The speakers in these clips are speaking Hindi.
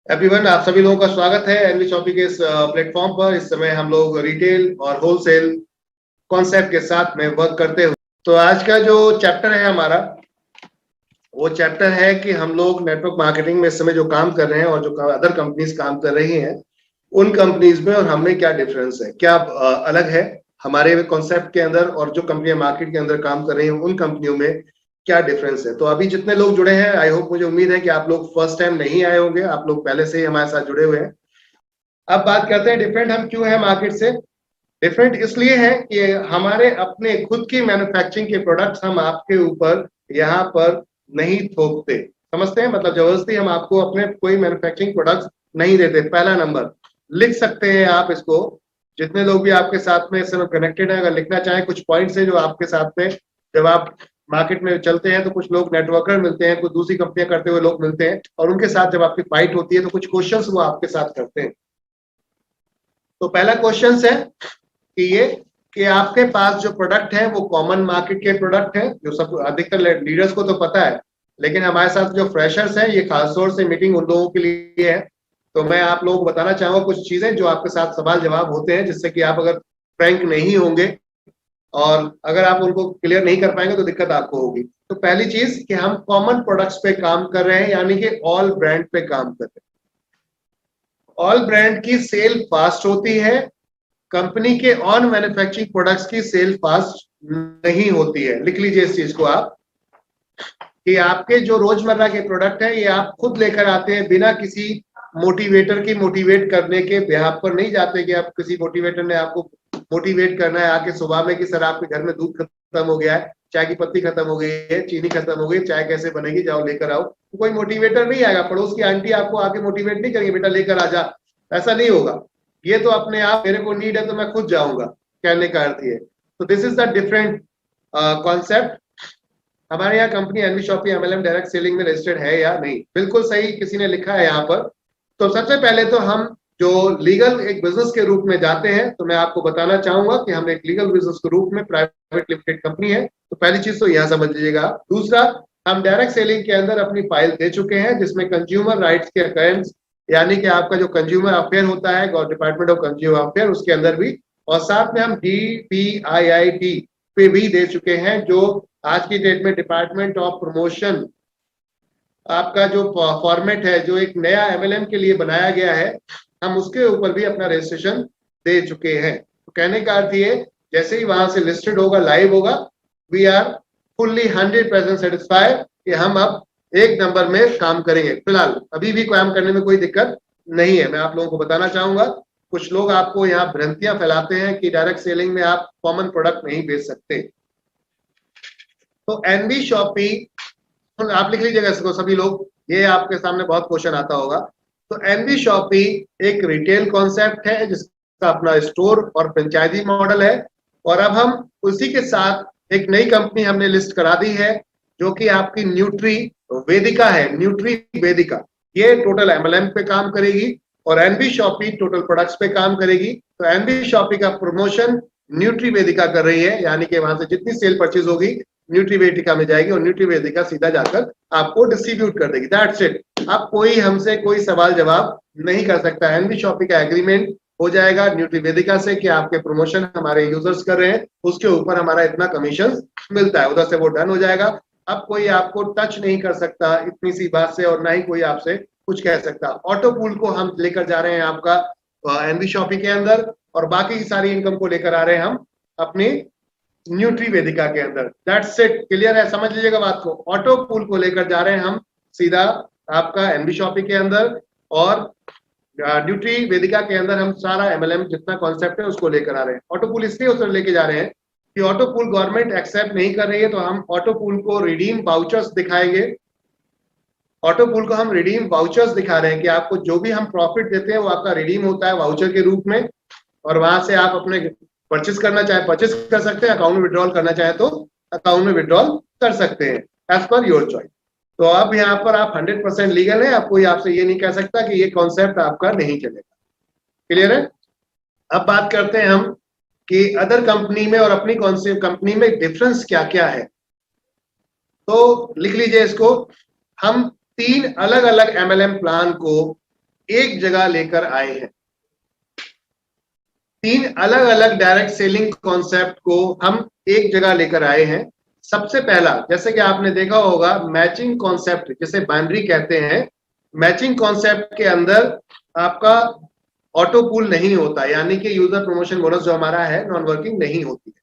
एवरीवन, आप सभी लोगों का स्वागत है एनवी शॉपी के इस प्लेटफॉर्म पर। इस समय हम लोग रिटेल और होलसेल कॉन्सेप्ट के साथ में वर्क करते हैं। तो आज का जो चैप्टर है हमारा, वो चैप्टर है कि हम लोग नेटवर्क मार्केटिंग में इस समय जो काम कर रहे हैं और जो अदर कंपनीज काम कर रही हैं, उन कंपनीज में और हमें क्या डिफरेंस है, क्या अलग है हमारे कॉन्सेप्ट के अंदर और जो कंपनियां मार्केट के अंदर काम कर रही हैं उन कंपनियों में क्या डिफरेंस है। तो अभी जितने लोग जुड़े हैं, आई होप, मुझे उम्मीद है कि आप लोग फर्स्ट टाइम नहीं आए होंगे, आप लोग पहले से ही हमारे साथ जुड़े हुए हैं। अब बात करते हैं डिफरेंट हम क्यों है मार्केट से। डिफरेंट इसलिए है कि हमारे अपने खुद की मैन्युफैक्चरिंग के प्रोडक्ट्स हम आपके ऊपर यहाँ पर नहीं थोपते, समझते हैं? मतलब जबरदस्ती हम आपको अपने कोई मैन्युफैक्चरिंग प्रोडक्ट्स नहीं देते। पहला नंबर, लिख सकते हैं आप इसको, जितने लोग भी आपके साथ में इस समय कनेक्टेड है, अगर लिखना चाहें कुछ पॉइंट्स है जो आपके साथ में, जब आप मार्केट में चलते हैं तो कुछ लोग नेटवर्कर मिलते हैं, कुछ दूसरी कंपनियां करते हुए लोग मिलते हैं, और उनके साथ जब आपकी फाइट होती है तो कुछ क्वेश्चंस वो आपके साथ करते हैं। तो पहला क्वेश्चन है कि ये कि आपके पास जो प्रोडक्ट है वो कॉमन मार्केट के प्रोडक्ट है, जो सब अधिकतर लीडर्स को तो पता है, लेकिन हमारे साथ जो फ्रेशर्स हैं, ये खासतौर से मीटिंग उन लोगों के लिए है। तो मैं आप लोगों को बताना चाहूंगा कुछ चीजें जो आपके साथ सवाल जवाब होते हैं, जिससे कि आप अगर फ्रैंक नहीं होंगे और अगर आप उनको क्लियर नहीं कर पाएंगे तो दिक्कत आपको होगी। तो पहली चीज कि हम कॉमन प्रोडक्ट्स पे काम कर रहे हैं, यानी कि ऑल ब्रांड पे काम कर रहे हैं। ऑल ब्रांड की सेल फास्ट होती है, कंपनी के ऑन मैन्युफैक्चरिंग प्रोडक्ट्स की सेल फास्ट नहीं होती है। लिख लीजिए इस चीज को आप, कि आपके जो रोजमर्रा के प्रोडक्ट है ये आप खुद लेकर आते हैं, बिना किसी मोटिवेटर की मोटिवेट करने के बिहाफ पर नहीं जाते कि आप किसी मोटिवेटर ने आपको मोटिवेट करना है आके सुबह में कि सर आपके घर में दूध खत्म हो गया है, चाय की पत्ती खत्म हो गई है, चीनी खत्म हो गई, चाय कैसे बनेगी, जाओ लेकर आओ। तो कोई मोटिवेटर नहीं आएगा, पड़ोस की आंटी आपको आके मोटिवेट नहीं करेगी, बेटा लेकर आ जा, ऐसा नहीं होगा। ये तो अपने आप, मेरे को नीड है तो मैं खुद जाऊंगा, कहने का अर्थ ये। तो this is the different concept. हमारे यहाँ company NV shoppe MLM direct selling में रजिस्टर्ड है या नहीं, बिल्कुल सही किसी ने लिखा है यहाँ पर। तो सबसे पहले तो हम जो लीगल एक बिजनेस के रूप में जाते हैं, तो मैं आपको बताना चाहूंगा कि हम एक लीगल बिजनेस के रूप में प्राइवेट लिमिटेड कंपनी है। तो पहली चीज तो यहाँ समझ लीजिएगा। दूसरा, हम डायरेक्ट सेलिंग के अंदर अपनी फाइल दे चुके हैं, जिसमें कंज्यूमर राइट्स के अकॉर्डिंग, यानी कि आपका जो कंज्यूमर अफेयर होता है, डिपार्टमेंट ऑफ कंज्यूमर अफेयर, उसके अंदर भी, और साथ में हम DPIIT पे भी दे चुके हैं, जो आज की डेट में डिपार्टमेंट ऑफ प्रमोशन आपका जो फॉर्मेट है, जो एक नया एमएलएम के लिए बनाया गया है, हम उसके ऊपर भी अपना रजिस्ट्रेशन दे चुके हैं। तो कहने का अर्थ ये, जैसे ही वहां से लिस्टेड होगा, लाइव होगा, वी आर फुल्ली 100% सेटिस्फाइड कि हम अब एक नंबर में काम करेंगे। फिलहाल अभी भी काम करने में कोई दिक्कत नहीं है। मैं आप लोगों को बताना चाहूंगा, कुछ लोग आपको यहाँ भ्रांतियां फैलाते हैं कि डायरेक्ट सेलिंग में आप कॉमन प्रोडक्ट नहीं बेच सकते। तो एनवी शॉपी, आप लिख लीजिएगा इसको सभी लोग, ये आपके सामने बहुत क्वेश्चन आता होगा। तो एनवी शॉपी एक रिटेल कॉन्सेप्ट है, जिसका अपना स्टोर और फ्रेंचाइजी मॉडल है। और अब हम उसी के साथ एक नई कंपनी हमने लिस्ट करा दी है, जो कि आपकी न्यूट्री वेदिका है। न्यूट्री वेदिका ये टोटल एमएलएम पे काम करेगी और एनवी शॉपी टोटल प्रोडक्ट्स पे काम करेगी। तो एनवी शॉपी का प्रमोशन न्यूट्री वेदिका कर रही है, यानी कि वहां से जितनी सेल परचेज होगी न्यूट्री वेदिका में जाएगी और न्यूट्री वेदिका सीधा जाकर आपको डिस्ट्रीब्यूट कर देगी। That's it. अब कोई हमसे कोई सवाल जवाब नहीं कर सकता। एनवी शॉपी का एग्रीमेंट हो जाएगा न्यूट्री वेदिका से कि आपके प्रमोशन हमारे यूजर्स कर रहे हैं, उसके ऊपर हमारा इतना कमीशन मिलता है, उधर से वो डन हो जाएगा। अब कोई आपको टच नहीं कर सकता इतनी सी बात से, और ना ही कोई आपसे कुछ कह सकता। ऑटो पूल को हम लेकर जा रहे हैं आपका एनवी शॉपी के अंदर, और बाकी सारी इनकम को लेकर आ रहे हैं हम अपनी न्यूट्री वेदिका के अंदर। That's it. क्लियर है? समझ लीजिएगा बात को। ऑटो पूल को लेकर जा रहे हैं हम सीधा आपका एनवी शॉपी के अंदर, और न्यूट्री वेदिका के अंदर हम सारा एमएलएम जितना कॉन्सेप्ट है उसको लेकर आ रहे हैं। ऑटो पूल इसलिए उस लेके जा रहे हैं कि ऑटो पूल गवर्नमेंट एक्सेप्ट नहीं कर रही है, तो हम ऑटो पूल को रिडीम वाउचर्स दिखाएंगे। ऑटो पूल को हम रिडीम वाउचर्स दिखा रहे हैं कि आपको जो भी हम प्रॉफिट देते हैं वो आपका रिडीम होता है वाउचर के रूप में, और वहां से आप अपने परचेस करना चाहे परचेस कर सकते हैं, अकाउंट में विड्रॉल करना चाहे तो अकाउंट में विड्रॉल कर सकते हैं, एज पर योर चॉइस। तो अब यहाँ पर आप 100% लीगल है, अब कोई आपसे ये नहीं कह सकता कि ये कॉन्सेप्ट आपका नहीं चलेगा। क्लियर है? अब बात करते हैं हम कि अदर कंपनी में और अपनी कौन सी कंपनी में डिफरेंस क्या क्या है। तो लिख लीजिए इसको, हम 3 अलग अलग एमएलएम प्लान को एक जगह लेकर आए हैं। 3 अलग अलग डायरेक्ट सेलिंग कॉन्सेप्ट को हम एक जगह लेकर आए हैं। सबसे पहला, जैसे कि आपने देखा होगा, मैचिंग कॉन्सेप्ट, जिसे बाइनरी कहते हैं। मैचिंग कॉन्सेप्ट के अंदर आपका ऑटो पूल नहीं होता, यानी कि यूजर प्रमोशन बोनस जो हमारा है नॉन वर्किंग नहीं होती है।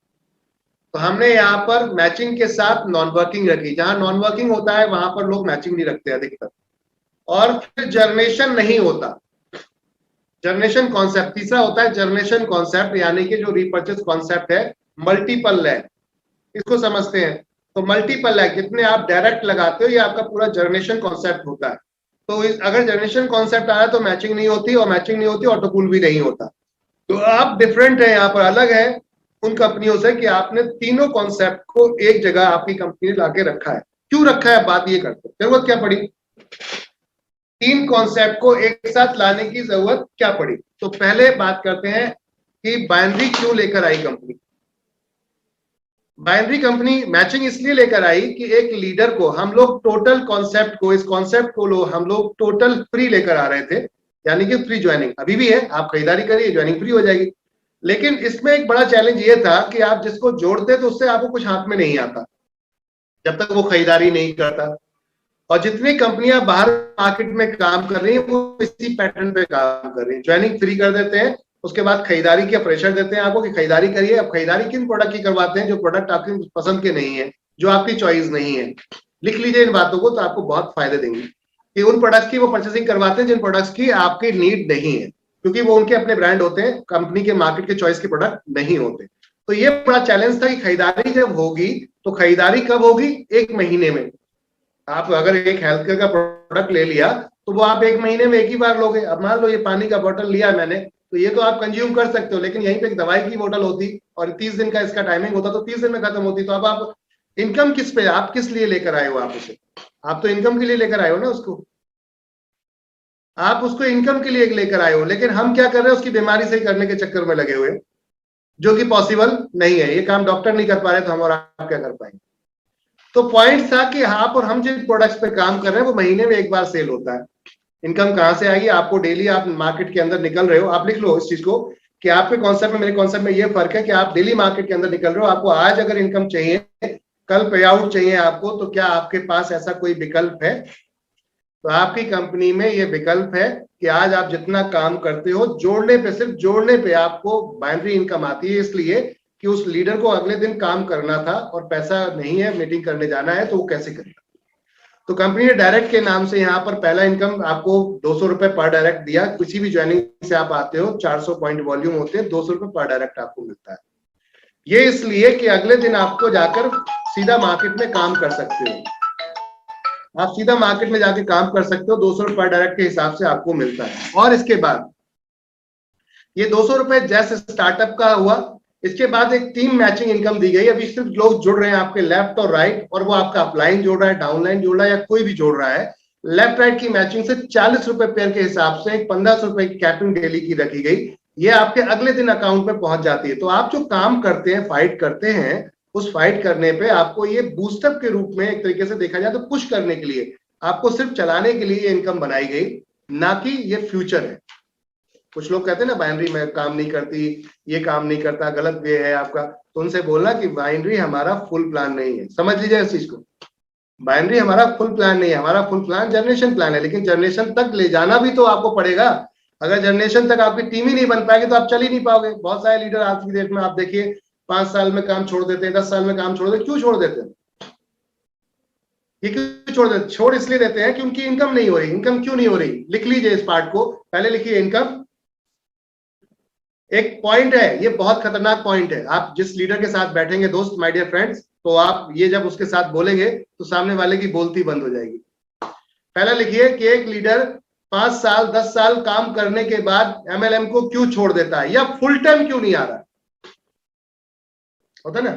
तो हमने यहाँ पर मैचिंग के साथ नॉन वर्किंग रखी। जहां नॉन वर्किंग होता है वहां पर लोग मैचिंग नहीं रखते अधिकतर। और फिर जर्नेशन नहीं होता। जर्नेशन कॉन्सेप्ट तीसरा होता है, जर्नेशन कॉन्सेप्ट, यानी कि जो रिपर्चेस कॉन्सेप्ट है, मल्टीपल लैग, इसको समझते हैं। तो मल्टीपल लैग जितने आप डायरेक्ट लगाते हो, ये आपका पूरा जर्नेशन कॉन्सेप्ट होता है। तो अगर जर्नेशन कॉन्सेप्ट आया तो मैचिंग नहीं होती, और मैचिंग नहीं होती ऑटो पूल भी नहीं होता। तो आप डिफरेंट है, यहाँ पर अलग है उन कंपनियों से कि आपने तीनों कॉन्सेप्ट को एक जगह आपकी कंपनी ने लाके रखा है। क्यों रखा है, बात ये करते हैं, जरूरत क्या पड़ी 3 कॉन्सेप्ट को एक साथ लाने की जरूरत क्या पड़ी। तो पहले बात करते हैं कि बाइनरी क्यों लेकर आई कंपनी। बाइनरी कंपनी मैचिंग इसलिए लेकर आई कि एक लीडर को हम लोग टोटल कॉन्सेप्ट को, इस कॉन्सेप्ट को हम लोग टोटल फ्री लेकर आ रहे थे, यानी कि फ्री ज्वाइनिंग अभी भी है, आप खरीदारी करिए ज्वाइनिंग फ्री हो जाएगी। लेकिन इसमें एक बड़ा चैलेंज ये था कि आप जिसको जोड़ते तो उससे आपको कुछ हाथ में नहीं आता जब तक वो खरीदारी नहीं करता। और जितनी कंपनियां बाहर मार्केट में काम कर रही हैं वो इसी पैटर्न पे काम कर रही हैं। ज्वाइनिंग फ्री कर देते हैं, उसके बाद खरीदारी का प्रेशर देते हैं आपको कि खरीदारी करिए। अब खरीदारी किन प्रोडक्ट की करवाते हैं, जो प्रोडक्ट आपकी पसंद के नहीं है, जो आपकी चॉइस नहीं है। लिख लीजिए इन बातों को, तो आपको बहुत फायदे देंगे कि उन प्रोडक्ट्स की वो परचेसिंग करवाते हैं जिन प्रोडक्ट्स की आपकी नीड नहीं है, क्योंकि वो उनके अपने ब्रांड होते हैं, कंपनी के मार्केट के चॉइस के प्रोडक्ट नहीं होते। तो ये बड़ा चैलेंज था कि खरीदारी जब होगी तो खरीदारी कब होगी, 1 महीने में। आप अगर एक हेल्थ केयर का प्रोडक्ट ले लिया तो वो आप 1 महीने में एक ही बार लोगे। अब मान लो ये पानी का बोतल लिया मैंने, तो ये तो आप कंज्यूम कर सकते हो, लेकिन यहीं पे एक दवाई की बोतल होती और 30 दिन का इसका टाइमिंग होता, तो 30 दिन में खत्म होती। तो अब आप इनकम किस पे, आप किस लिए लेकर आए हो, आप उसे, आप तो इनकम के लिए लेकर आए हो ना उसको, आप उसको इनकम के लिए लेकर आए हो। लेकिन हम क्या कर रहे हैं, उसकी बीमारी सही करने के चक्कर में लगे हुए, जो कि पॉसिबल नहीं है। ये काम डॉक्टर नहीं कर पा रहे तो हम और आप क्या कर पाएंगे। तो पॉइंट था कि आप और हम जिन प्रोडक्ट्स पे काम कर रहे हैं वो महीने में एक बार सेल होता है। इनकम कहां से आएगी, आपको डेली आप मार्केट के अंदर निकल रहे हो, आप लिख लो इस चीज को कि आपके कॉन्सेप्ट में मेरे कॉन्सेप्ट में ये फर्क है कि आप डेली मार्केट के अंदर निकल रहे हो। आपको आज अगर इनकम चाहिए, कल पे आउट चाहिए आपको, तो क्या आपके पास ऐसा कोई विकल्प है? तो आपकी कंपनी में ये विकल्प है कि आज आप जितना काम करते हो, जोड़ने पे, सिर्फ जोड़ने पे आपको बाइनरी इनकम आती है। इसलिए कि उस लीडर को अगले दिन काम करना था और पैसा नहीं है, मीटिंग करने जाना है, तो वो कैसे करेगा। तो कंपनी ने डायरेक्ट के नाम से यहाँ पर पहला इनकम आपको 200 रुपए पर डायरेक्ट दिया। किसी भी ज्वाइनिंग से आप आते हो, 400 पॉइंट वॉल्यूम होते हैं, 200 रुपए पर डायरेक्ट आपको मिलता है। ये इसलिए कि अगले दिन आपको जाकर सीधा मार्केट में काम कर सकते हो, आप सीधा मार्केट में जाके काम कर सकते हो। 200 रुपए पर डायरेक्ट के हिसाब से आपको मिलता है। और इसके बाद ये 200 रुपए जैसे स्टार्टअप का हुआ, इसके बाद एक टीम मैचिंग इनकम दी गई। अभी सिर्फ लोग जुड़ रहे हैं आपके लेफ्ट और राइट, और वो आपका अपलाइन जोड़ रहा है, डाउनलाइन जोड़ रहा है, या कोई भी जोड़ रहा है। लेफ्ट राइट की मैचिंग से 40 रुपए पेयर के हिसाब से 1500 रुपए की कैपिंग डेली की रखी गई। ये आपके अगले दिन अकाउंट में पहुंच जाती है। तो आप जो काम करते हैं, फाइट करते हैं, उस फाइट करने पे आपको ये बूस्टअप के रूप में एक तरीके से देखा जाए तो पुश करने के लिए, आपको सिर्फ चलाने के लिए ये इनकम बनाई गई, ना कि ये फ्यूचर है। कुछ लोग कहते हैं ना बाइनरी में काम नहीं करती, ये काम नहीं करता, गलत वे है आपका। तो उनसे बोलना कि बाइनरी हमारा फुल प्लान नहीं है। समझ लीजिए इस चीज को, बाइनरी हमारा फुल प्लान नहीं है। हमारा फुल प्लान जनरेशन प्लान है, लेकिन जनरेशन तक ले जाना भी तो आपको पड़ेगा। अगर जनरेशन तक आपकी टीम ही नहीं बन पाएगी तो आप चल ही नहीं पाओगे। बहुत सारे लीडर आज की डेट में आप देखिए 5 साल में काम छोड़ देते हैं, 10 साल में काम छोड़ देते हैं। क्यों छोड़ देते हैं, ये क्यों छोड़ देते? छोड़ इसलिए देते हैं कि उनकी इनकम नहीं हो रही। इनकम क्यों नहीं हो रही, लिख लीजिए इस पार्ट को, पहले लिखिए इनकम। एक पॉइंट है, ये बहुत खतरनाक पॉइंट है। आप जिस लीडर के साथ बैठेंगे दोस्त, माय डियर फ्रेंड्स, तो आप ये जब उसके साथ बोलेंगे तो सामने वाले की बोलती बंद हो जाएगी। पहला लिखिए कि एक लीडर 5 साल 10 साल काम करने के बाद एमएलएम को क्यों छोड़ देता है, या फुल टाइम क्यों नहीं आ रहा। होता ना,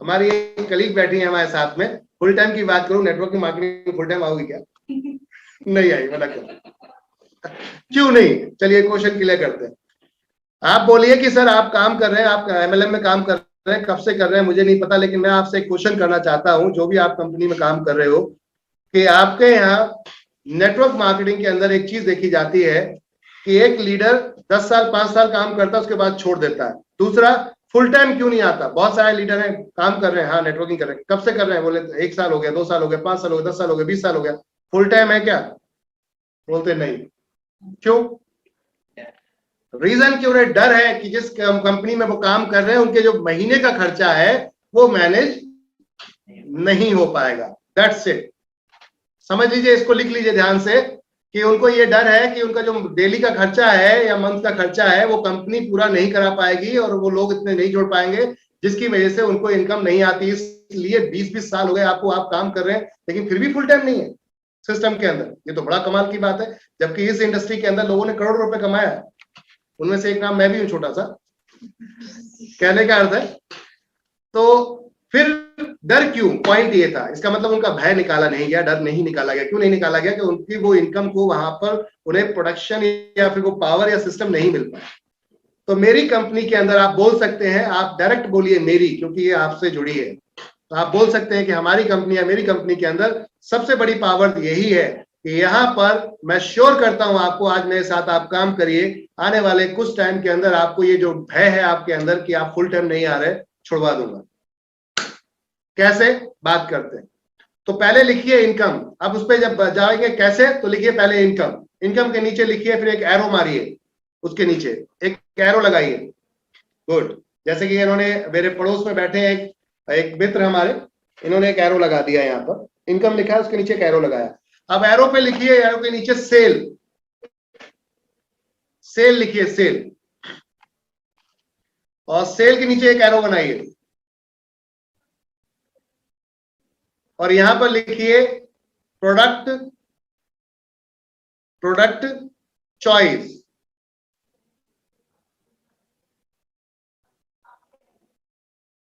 हमारी एक कलीग बैठी है हमारे साथ में, फुल टाइम की बात करूं, नेटवर्क मार्केटिंग फुल टाइम आओगी क्या? नहीं आई, मना क्यों नहीं। चलिए क्वेश्चन क्लियर करते हैं। आप बोलिए कि सर आप काम कर रहे हैं, आप एमएलएम में काम कर रहे हैं, कब से कर रहे हैं मुझे नहीं पता, लेकिन मैं आपसे एक क्वेश्चन करना चाहता हूं, जो भी आप कंपनी में काम कर रहे हो, कि आपके यहाँ नेटवर्क मार्केटिंग के अंदर एक चीज देखी जाती है कि एक लीडर 10 साल 5 साल काम करता है, उसके बाद छोड़ देता है। दूसरा, फुल टाइम क्यों नहीं आता? बहुत सारे लीडर हैं, काम कर रहे हैं, हाँ नेटवर्किंग कर रहे हैं, कब से कर रहे हैं? बोले 1 साल हो गया, 2 साल हो गया, 5 साल हो गया, 10 साल हो गया, 20 साल हो गया, फुल टाइम है क्या? बोलते नहीं। क्यों? रीजन क्यों है? डर है कि जिस कंपनी में वो काम कर रहे हैं उनके जो महीने का खर्चा है वो मैनेज नहीं हो पाएगा। That's it. समझ लीजिए, इसको लिख लीजिए ध्यान से कि उनको ये डर है कि उनका जो डेली का खर्चा है या मंथ का खर्चा है वो कंपनी पूरा नहीं करा पाएगी और वो लोग इतने नहीं जोड़ पाएंगे, जिसकी वजह से उनको इनकम नहीं आती। इसलिए 20-20 साल हो गए आपको, आप काम कर रहे हैं लेकिन फिर भी फुल टाइम नहीं है सिस्टम के अंदर। ये तो बड़ा कमाल की बात है, जबकि इस इंडस्ट्री के अंदर लोगों ने करोड़ रुपए कमाया है। उनमें से एक नाम मैं भी हूं, छोटा सा। कहने का अर्थ है, तो फिर डर क्यों? पॉइंट ये था। इसका मतलब उनका भय निकाला नहीं गया, डर नहीं निकाला गया। क्यों नहीं निकाला गया? कि उनकी वो इनकम को वहां पर उन्हें प्रोडक्शन या फिर वो पावर या सिस्टम नहीं मिल पाया। तो मेरी कंपनी के अंदर आप बोल सकते हैं, आप डायरेक्ट बोलिए मेरी, क्योंकि ये आपसे जुड़ी है। तो आप बोल सकते हैं कि हमारी कंपनी या मेरी कंपनी के अंदर सबसे बड़ी पावर यही है कि यहाँ पर मैं श्योर करता हूं आपको, आज मेरे साथ आप काम करिए, आने वाले कुछ टाइम के अंदर आपको ये जो भय है आपके अंदर कि आप फुल टाइम नहीं आ रहे, छुड़वा दूंगा। कैसे? बात करते हैं। तो पहले लिखिए इनकम। अब उस पर जब जाएंगे कैसे, तो लिखिए पहले इनकम। इनकम के नीचे लिखिए, फिर एक एरो मारिए, उसके नीचे एक एरो लगाइए। गुड। जैसे कि इन्होंने, मेरे पड़ोस में बैठे एक मित्र हमारे, इन्होंने एक एरो लगा दिया, यहाँ पर इनकम लिखा है, उसके नीचे एक एरो लगाया। अब एरो पे लिखिए, एरो के नीचे सेल। सेल लिखिए, सेल। और सेल के नीचे एक एरो बनाइए और यहां पर लिखिए प्रोडक्ट, प्रोडक्ट चॉइस।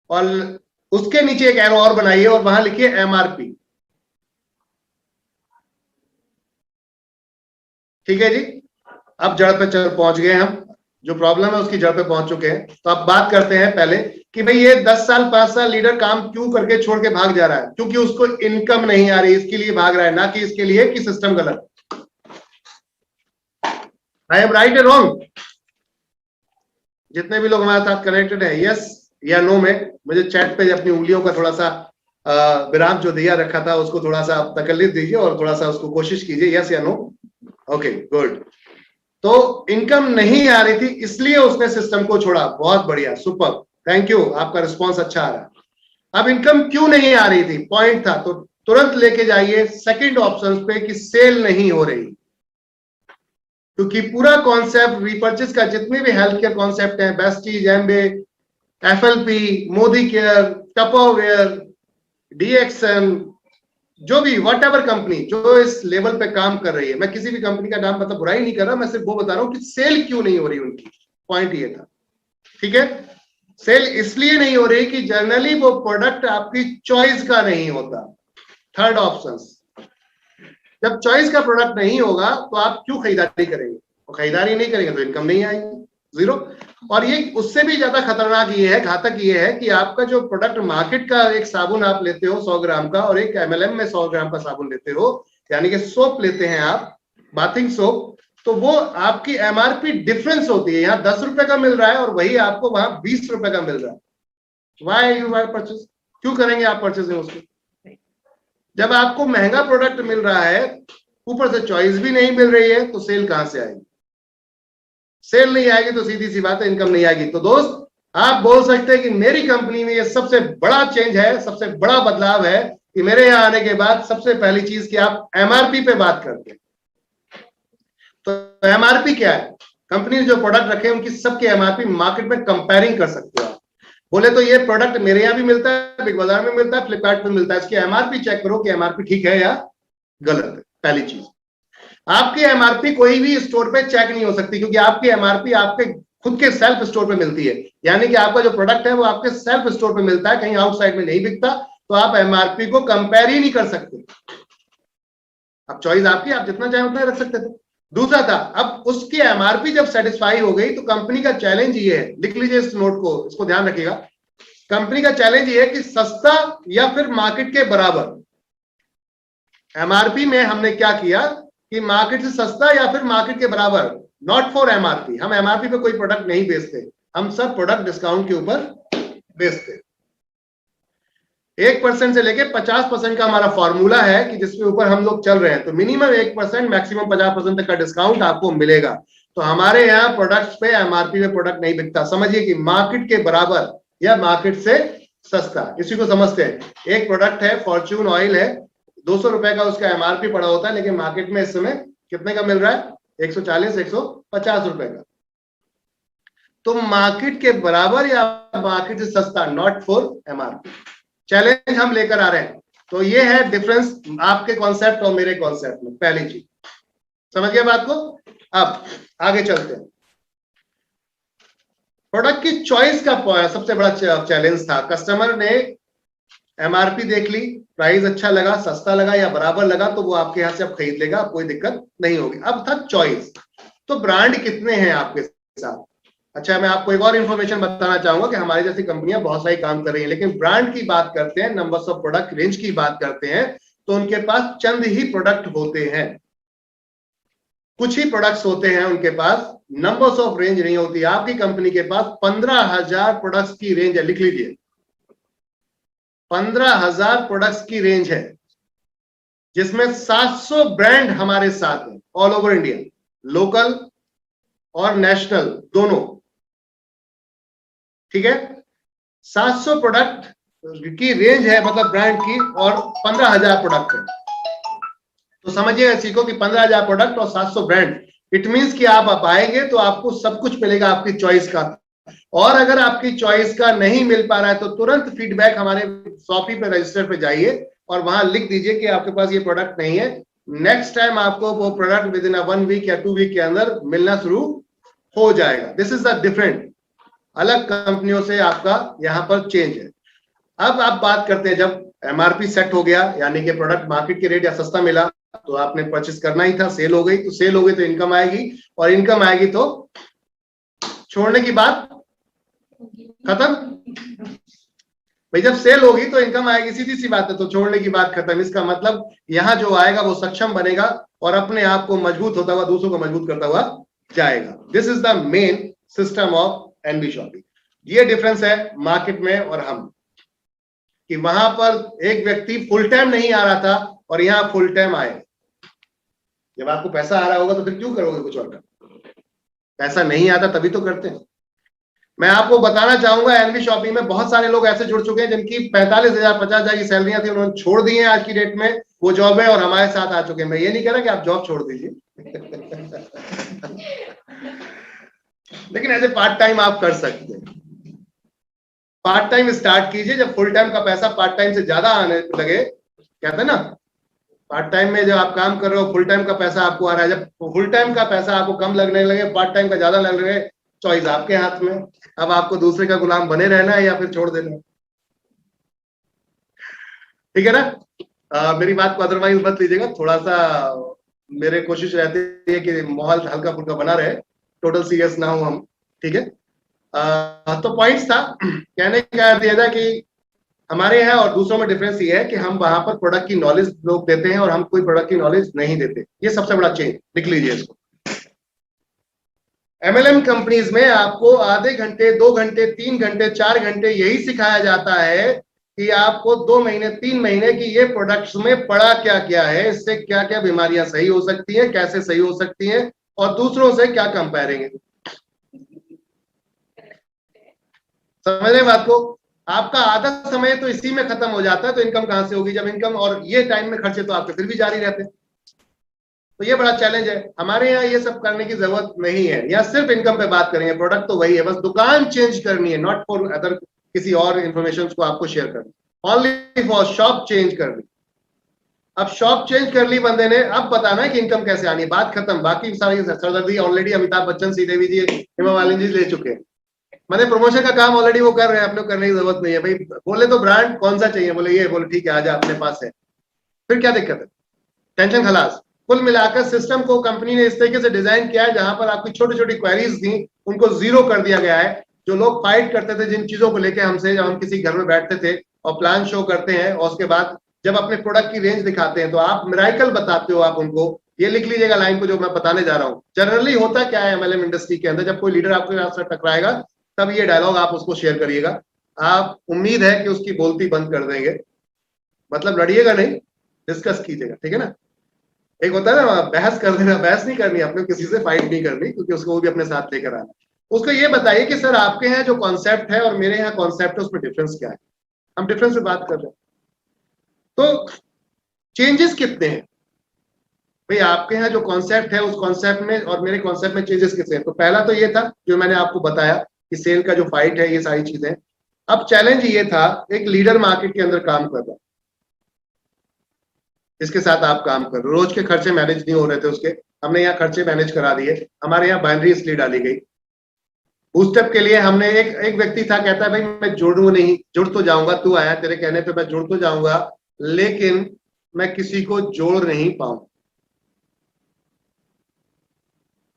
और उसके नीचे एक एरो और बनाइए और वहां लिखिए एमआरपी। ठीक है जी। अब जड़ पे पहुंच गए हम, जो प्रॉब्लम है उसकी जड़ पे पहुंच चुके हैं। तो अब बात करते हैं पहले कि भाई ये 10 साल 5 साल लीडर काम क्यों करके छोड़ के भाग जा रहा है? क्योंकि उसको इनकम नहीं आ रही, इसके लिए भाग रहा है, ना कि इसके लिए कि सिस्टम गलत। I am right A wrong? जितने भी लोग हमारे साथ कनेक्टेड है, यस या नो में मुझे चैट पे अपनी उंगलियों का थोड़ा सा विराम जो दिया रखा था उसको थोड़ा सा तकल्लीफ दीजिए और थोड़ा सा उसको कोशिश कीजिए, यस या नो। Okay, good. तो इनकम नहीं आ रही थी इसलिए उसने सिस्टम को छोड़ा। बहुत बढ़िया, सुपर, थैंक यू, आपका रिस्पॉन्स अच्छा आ रहा है। अब इनकम क्यों नहीं आ रही थी, पॉइंट था, तो तुरंत लेके जाइए सेकंड ऑप्शन पे कि सेल नहीं हो रही। क्योंकि पूरा कॉन्सेप्ट रीपर्चेस का, जितने भी हेल्थ केयर कॉन्सेप्ट है, बेस्टीज, एम्बे, एफएलपी, मोदी केयर, टपोवेयर, डीएक्सन, जो भी वट एवर कंपनी जो इस लेवल पे काम कर रही है, मैं किसी भी कंपनी का नाम मतलब बुराई नहीं कर रहा, मैं सिर्फ वो बता रहा हूं कि सेल क्यों नहीं हो रही उनकी। पॉइंट ये था। ठीक है, सेल इसलिए नहीं हो रही कि जनरली वो प्रोडक्ट आपकी चॉइस का नहीं होता। थर्ड ऑप्शन, जब चॉइस का प्रोडक्ट नहीं होगा तो आप क्यों खरीदारी करेंगे? और खरीदारी नहीं करेंगे तो इनकम नहीं आएगी, जीरो। और ये उससे भी ज्यादा खतरनाक ये है, घातक ये है कि आपका जो प्रोडक्ट मार्केट का, एक साबुन आप लेते हो 100 ग्राम का और एक एमएलएम में 100 ग्राम का साबुन लेते हो, यानी कि सोप लेते हैं आप, बाथिंग सोप, तो वो आपकी एमआरपी डिफरेंस होती है। यहाँ 10 रुपए का मिल रहा है और वही आपको वहां 20 रुपए का मिल रहा है। Why you why purchase? क्यों करेंगे आप परचेजिंग उसको? जब आपको महंगा प्रोडक्ट मिल रहा है, ऊपर से चॉइस भी नहीं मिल रही है, तो सेल कहां से आएगी? सेल नहीं आएगी तो सीधी सी बात है, इनकम नहीं आएगी। तो दोस्त, आप बोल सकते हैं कि मेरी कंपनी में ये सबसे बड़ा चेंज है, सबसे बड़ा बदलाव है कि मेरे यहां आने के बाद सबसे पहली चीज कि आप एमआरपी पे बात करते हैं। तो एमआरपी क्या है? कंपनी ने जो प्रोडक्ट रखे उनकी सबकी एमआरपी मार्केट में कंपेयरिंग कर सकते हो आप। बोले तो ये प्रोडक्ट मेरे यहां भी मिलता है, बिग बाजार में मिलता है, फ्लिपकार्ट पे मिलता है, इसकी एमआरपी चेक करो कि एमआरपी ठीक है या गलत है। पहली चीज, आपकी एमआरपी कोई भी स्टोर पे चेक नहीं हो सकती, क्योंकि आपकी एमआरपी आपके खुद के सेल्फ स्टोर पे मिलती है। यानी कि आपका जो प्रोडक्ट है वो आपके सेल्फ स्टोर पे मिलता है, कहीं आउटसाइड में नहीं बिकता, तो आप एमआरपी को कंपेयर ही नहीं कर सकते। अब चॉइस आपकी, आप जितना चाहे उतना रख सकते थे। दूसरा था, अब उसकी एमआरपी जब सेटिस्फाई हो गई तो कंपनी का चैलेंज ये है, लिख लीजिए इस नोट को, इसको ध्यान रखिएगा। कंपनी का चैलेंज ये है कि सस्ता या फिर मार्केट के बराबर। एमआरपी में हमने क्या किया कि मार्केट से सस्ता या फिर मार्केट के बराबर, नॉट फॉर एमआरपी। हम एमआरपी पे कोई प्रोडक्ट नहीं बेचते, हम सब प्रोडक्ट डिस्काउंट के ऊपर बेचते। 1% से लेके 50% का हमारा फॉर्मूला है कि जिसके ऊपर हम लोग चल रहे हैं। तो मिनिमम 1%, मैक्सिमम 50% तक का डिस्काउंट आपको मिलेगा। तो हमारे यहाँ प्रोडक्ट्स पे एमआरपी पे प्रोडक्ट नहीं बिकता। समझिए कि मार्केट के बराबर या मार्केट से सस्ता, इसी को समझते हैं। एक प्रोडक्ट है फॉर्च्यून ऑयल है, 200 रुपए का उसका एमआरपी पड़ा होता है, लेकिन मार्केट में इस समय कितने का मिल रहा है? 140 150 रुपए का। तो मार्केट के बराबर या मार्केट से सस्ता, नॉट फॉर एमआरपी। चैलेंज हम लेकर आ रहे हैं। तो ये है डिफरेंस आपके कॉन्सेप्ट और मेरे कॉन्सेप्ट में। पहली चीज समझ गए बात को। अब आगे चलते हैं। प्रोडक्ट की चॉइस का सबसे बड़ा चैलेंज था। कस्टमर ने एमआरपी देख ली, प्राइस अच्छा लगा, सस्ता लगा या बराबर लगा, तो वो आपके यहां से अब खरीद लेगा, कोई दिक्कत नहीं होगी। अब था चॉइस। तो ब्रांड कितने हैं आपके साथ? अच्छा, मैं आपको एक और इंफॉर्मेशन बताना चाहूंगा कि हमारी जैसी कंपनियां बहुत सारी काम कर रही हैं, लेकिन ब्रांड की बात करते हैं, नंबर्स ऑफ प्रोडक्ट रेंज की बात करते हैं, तो उनके पास चंद ही प्रोडक्ट होते हैं, कुछ ही प्रोडक्ट्स होते हैं उनके पास, नंबर्स ऑफ रेंज नहीं होती। आपकी कंपनी के पास 15,000 प्रोडक्ट्स की रेंज है, लिख लीजिए, 15,000 प्रोडक्ट्स की रेंज है, जिसमें 700 ब्रांड हमारे साथ हैं ऑल ओवर इंडिया, लोकल और नेशनल दोनों। ठीक है, 700 प्रोडक्ट की रेंज है, मतलब ब्रांड की, और 15,000 प्रोडक्ट है। तो समझिए, सीखो कि 15,000 प्रोडक्ट और 700 ब्रांड, इट मींस कि आप आएंगे तो आपको सब कुछ मिलेगा आपकी चॉइस का। और अगर आपकी चॉइस का नहीं मिल पा रहा है तो तुरंत फीडबैक हमारे शॉपी पे रजिस्टर पे जाइए और वहां लिख दीजिए कि आपके पास ये प्रोडक्ट नहीं है। नेक्स्ट टाइम आपको वो प्रोडक्ट विद इन 1 वीक या 2 वीक के अंदर मिलना शुरू हो जाएगा। दिस इज द डिफरेंट, अलग कंपनियों से आपका यहाँ पर चेंज है। अब आप बात करते हैं, जब एमआरपी सेट हो गया, यानी कि प्रोडक्ट मार्केट के रेट या सस्ता मिला, तो आपने परचेस करना ही था। सेल हो गई, तो सेल हो गई तो इनकम आएगी, और इनकम आएगी तो छोड़ने की बात खत्म। भाई जब सेल होगी तो इनकम आएगी, सीधी सी बात है, तो छोड़ने की बात खत्म। इसका मतलब यहाँ जो आएगा वो सक्षम बनेगा और अपने आप को मजबूत होता हुआ दूसरों को मजबूत करता हुआ जाएगा। This is the main system of NB shopping. ये डिफरेंस है मार्केट में और हम, कि वहां पर एक व्यक्ति फुल टाइम नहीं आ रहा था और यहाँ फुल टाइम आए। जब आपको पैसा आ रहा होगा तो फिर क्यों करोगे कुछ और का? पैसा नहीं आता तभी तो करते हैं। मैं आपको बताना चाहूंगा, एनबी शॉपिंग में बहुत सारे लोग ऐसे जुड़ चुके हैं जिनकी 45,000 50,000 की सैलरियां थी, उन्होंने छोड़ दी हैं आज की डेट में, वो जॉब है और हमारे साथ आ चुके हैं। मैं ये नहीं कह रहा कि आप जॉब छोड़ दीजिए लेकिन ऐसे पार्ट टाइम आप कर सकते हैं। पार्ट टाइम स्टार्ट कीजिए, जब फुल टाइम का पैसा पार्ट टाइम से ज्यादा आने लगे, कहते हैं ना, पार्ट टाइम में जब आप काम कर रहे हो फुल टाइम का पैसा आपको आ रहा है, जब फुल टाइम का पैसा आपको कम लगने लगे, पार्ट टाइम का ज्यादा लग रहे, चॉइस आपके हाथ में। अब आपको दूसरे का गुलाम बने रहना है या फिर छोड़ देना है। ठीक है ना? मेरी बात को अदरवाइज मत लीजिएगा, थोड़ा सा मेरे कोशिश रहती है कि माहौल हल्का फुल्का बना रहे, टोटल सीरियस ना हो हम। ठीक है, तो पॉइंट्स था कहने का अर्थ यह था कि हमारे यहाँ और दूसरों में डिफरेंस ये है कि हम वहां पर प्रोडक्ट की नॉलेज लोग देते हैं और हम कोई प्रोडक्ट की नॉलेज नहीं देते। ये सबसे बड़ा चेंज, लिख लीजिए इसको। एमएलएम कंपनीज में आपको आधे घंटे, 2 घंटे, 3 घंटे, 4 घंटे यही सिखाया जाता है कि आपको 2 महीने, 3 महीने की ये प्रोडक्ट्स में पड़ा क्या क्या है, इससे क्या क्या बीमारियां सही हो सकती हैं, कैसे सही हो सकती हैं, और दूसरों से क्या कंपेयरिंग है। समझ रहे बात को? आपका आधा समय तो इसी में खत्म हो जाता है, तो इनकम कहां से होगी जब इनकम और ये टाइम में खर्चे तो आपके फिर भी जारी रहते हैं। तो ये बड़ा चैलेंज है। हमारे यहाँ ये सब करने की जरूरत नहीं है, यहाँ सिर्फ इनकम पे बात करेंगे, प्रोडक्ट तो वही है, बस दुकान चेंज करनी है, नॉट फॉर अदर किसी और इंफॉर्मेशन को आपको शेयर करनी, ओनली फॉर शॉप चेंज करनी। अब शॉप चेंज कर ली बंदे ने, अब बताना है कि इनकम कैसे आनी, बात खत्म। बाकी सारी सरदर्दी ऑलरेडी अमिताभ बच्चन, श्रीदेवी जी, हेमा मालिनी जी ले चुके हैं। मैंने प्रमोशन का काम ऑलरेडी वो कर रहे हैं, अपने करने की जरूरत नहीं है। भाई बोले तो ब्रांड कौन सा चाहिए, बोले ये, बोले ठीक है आजा अपने पास है, फिर क्या दिक्कत है, टेंशन खलास। कुल मिलाकर सिस्टम को कंपनी ने इस तरीके से डिजाइन किया है जहां पर आपकी छोटी छोटी क्वेरीज थी उनको जीरो कर दिया गया है। जो लोग फाइट करते थे जिन चीजों को लेकर हमसे, जब हम किसी घर में बैठते थे और प्लान शो करते हैं और उसके बाद जब अपने प्रोडक्ट की रेंज दिखाते हैं तो आप मिराइकल बताते हो, आप उनको, ये लिख लीजिएगा लाइन को जो मैं बताने जा रहा हूं। जनरली होता क्या है एमएलएम इंडस्ट्री के अंदर, जब कोई लीडर आपके साथ टकराएगा तब ये डायलॉग आप उसको शेयर करिएगा। आप उम्मीद है कि उसकी बोलती बंद कर देंगे, मतलब लड़िएगा नहीं, डिस्कस कीजिएगा, ठीक है ना। एक होता है ना बहस कर देना, बहस नहीं करनी अपने, किसी से फाइट नहीं करनी, क्योंकि उसको वो भी अपने साथ लेकर आना। उसको ये बताइए कि सर आपके यहाँ जो कॉन्सेप्ट है और मेरे यहाँ कॉन्सेप्ट है उसमें डिफरेंस क्या है, हम डिफरेंस पे बात कर रहे हैं। तो चेंजेस कितने हैं भाई, आपके यहाँ जो कॉन्सेप्ट है उस कॉन्सेप्ट में और मेरे कॉन्सेप्ट में चेंजेस कितने हैं। तो पहला तो ये था जो मैंने आपको बताया कि सेल का जो फाइट है, ये सारी चीजें। अब चैलेंज ये था, एक लीडर मार्केट के अंदर काम कर रहा, इसके साथ आप काम कर रहे हो, रोज के खर्चे मैनेज नहीं हो रहे थे उसके, हमने यहाँ खर्चे मैनेज करा दिए। हमारे यहाँ बाइनरी इसलिए डाली गई बूस्टअप के लिए। हमने एक व्यक्ति था, कहता है भाई मैं जुड़ू नहीं, जुड़ तो जाऊंगा, तू आया तेरे कहने पे मैं जुड़ तो जाऊंगा, लेकिन मैं किसी को जोड़ नहीं पाऊंगा।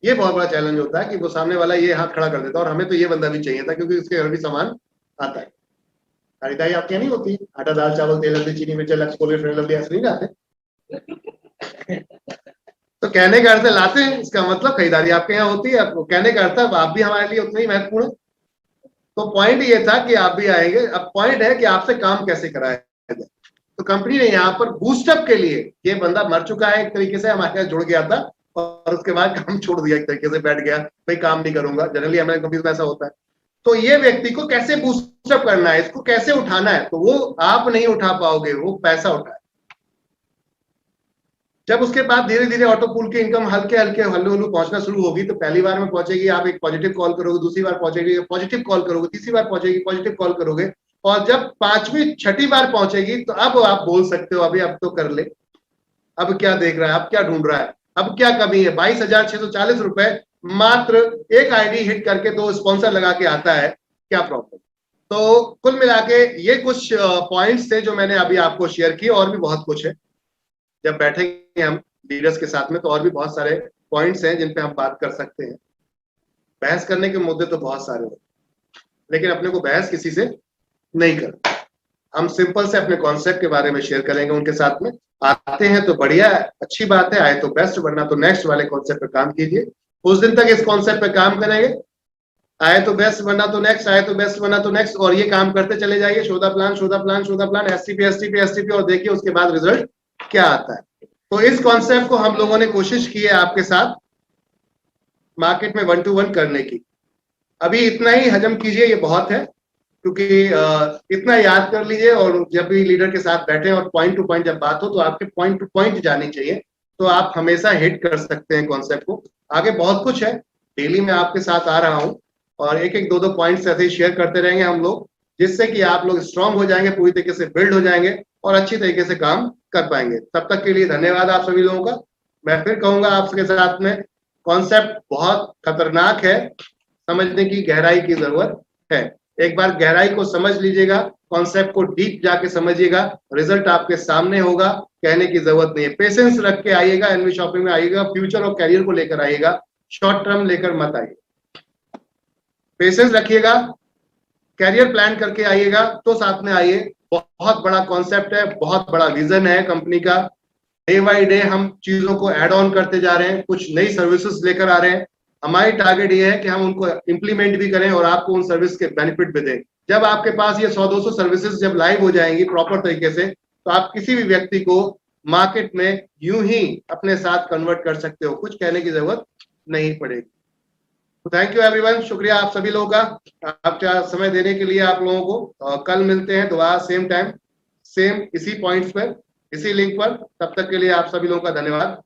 ये बहुत बड़ा चैलेंज होता है कि वो सामने वाला ये हाथ खड़ा कर देता है, और हमें तो ये बंदा भी चाहिए था क्योंकि उसके घर भी सामान आता है। खरीदारी आपके यहाँ नहीं होती, आटा दाल चावल तेल हल्दी चीनी मिर्च लक्स कोलगेट लवली ऐसे नहीं लाते। तो कहने का अर्थ लाते हैं, इसका मतलब खरीदारी आपके यहाँ होती है। आपको कहने का अर्थ आप भी हमारे लिए उतने ही महत्वपूर्ण है। तो पॉइंट ये था कि आप भी आएंगे। अब पॉइंट है कि आपसे काम कैसे कराया जाए। तो कंपनी ने यहाँ पर बूस्टअप के लिए, ये बंदा मर चुका है एक तरीके से, हमारे यहाँ जुड़ गया था और उसके बाद काम छोड़ दिया, एक तरीके से बैठ गया, भाई काम नहीं करूंगा। जनरली हमारे कंपनी में ऐसा होता है। तो ये व्यक्ति को कैसे बूस्टअप करना है, इसको कैसे उठाना है, तो वो आप नहीं उठा पाओगे, वो पैसा उठाए। जब उसके बाद धीरे धीरे ऑटो पूल की इनकम हल्के हल्के हल्लू हल्लू पहुंचना शुरू होगी, तो पहली बार में पहुंचेगी, आप एक पॉजिटिव कॉल करोगे, दूसरी बार पहुंचेगी पॉजिटिव कॉल करोगे, तीसरी बार पहुंचेगी पॉजिटिव कॉल करोगे, और जब पांचवी छठी बार पहुंचेगी तो अब आप बोल सकते हो अभी अब तो कर ले, अब क्या देख रहा है, अब क्या ढूंढ रहा है, अब क्या कमी है। 22,640 रुपए मात्र एक आईडी हिट करके तो स्पॉन्सर लगा के आता है, क्या प्रॉब्लम। तो कुल मिला के ये कुछ पॉइंट्स थे जो मैंने अभी आपको शेयर किए, और भी बहुत कुछ है। जब बैठेंगे हम लीडर्स के साथ में तो और भी बहुत सारे पॉइंट्स हैं जिन पे हम बात कर सकते हैं। बहस करने के मुद्दे तो बहुत सारे हैं, लेकिन अपने को बहस किसी से नहीं करना। हम सिंपल से अपने कॉन्सेप्ट के बारे में शेयर करेंगे उनके साथ में। आते हैं तो बढ़िया है, अच्छी बात है, आए तो बेस्ट, वरना तो नेक्स्ट वाले कॉन्सेप्ट पे काम कीजिए। उस दिन तक इस कॉन्सेप्ट पे काम करेंगे, आए तो बेस्ट वरना तो नेक्स्ट, आए तो बेस्ट वरना तो नेक्स्ट, और ये काम करते चले जाइए। Show the plan, show the plan, show the plan, STP STP STP, और देखिए उसके बाद रिजल्ट क्या आता है। तो इस कॉन्सेप्ट को हम लोगों ने कोशिश की है आपके साथ मार्केट में 1 to 1 करने की। अभी इतना ही हजम कीजिए, ये बहुत है, क्योंकि इतना याद कर लीजिए, और जब भी लीडर के साथ बैठे और पॉइंट टू पॉइंट जब बात हो तो आपके पॉइंट टू पॉइंट जानी चाहिए, तो आप हमेशा हिट कर सकते हैं कॉन्सेप्ट को। आगे बहुत कुछ है, डेली मैं आपके साथ आ रहा हूँ, और एक एक दो दो पॉइंट्स ऐसे ही शेयर करते रहेंगे हम लोग, जिससे कि आप लोग स्ट्रांग हो जाएंगे, पूरी तरीके से बिल्ड हो जाएंगे और अच्छी तरीके से काम कर पाएंगे। तब तक के लिए धन्यवाद आप सभी लोगों का। मैं फिर कहूंगा आपके साथ में, कॉन्सेप्ट बहुत खतरनाक है, समझने की गहराई की जरूरत है। एक बार गहराई को समझ लीजिएगा, कॉन्सेप्ट को डीप जाके समझिएगा, रिजल्ट आपके सामने होगा, कहने की जरूरत नहीं है। पेशेंस रख के आइएगा, एनवी शॉपिंग में आइएगा, फ्यूचर और कैरियर को लेकर आइएगा, शॉर्ट टर्म लेकर मत आइए। पेशेंस रखिएगा, कैरियर प्लान करके आइएगा तो साथ में आइए। बहुत बड़ा कॉन्सेप्ट है, बहुत बड़ा विजन है कंपनी का। डे बाई डे हम चीजों को ऐड ऑन करते जा रहे हैं, कुछ नई सर्विसेज लेकर आ रहे हैं। हमारी टारगेट ये है कि हम उनको इंप्लीमेंट भी करें और आपको उन सर्विस के बेनिफिट भी दें। जब आपके पास ये 100-200 सर्विसेज जब लाइव हो जाएंगी प्रॉपर तरीके से, तो आप किसी भी व्यक्ति को मार्केट में यूं ही अपने साथ कन्वर्ट कर सकते हो, कुछ कहने की जरूरत नहीं पड़ेगी। तो थैंक यू एवरीवन, शुक्रिया आप सभी लोगों का, आपका समय देने के लिए आप लोगों को। कल मिलते हैं दोबारा सेम टाइम, सेम इसी पॉइंट्स पर, इसी लिंक पर। तब तक के लिए आप सभी लोगों का धन्यवाद।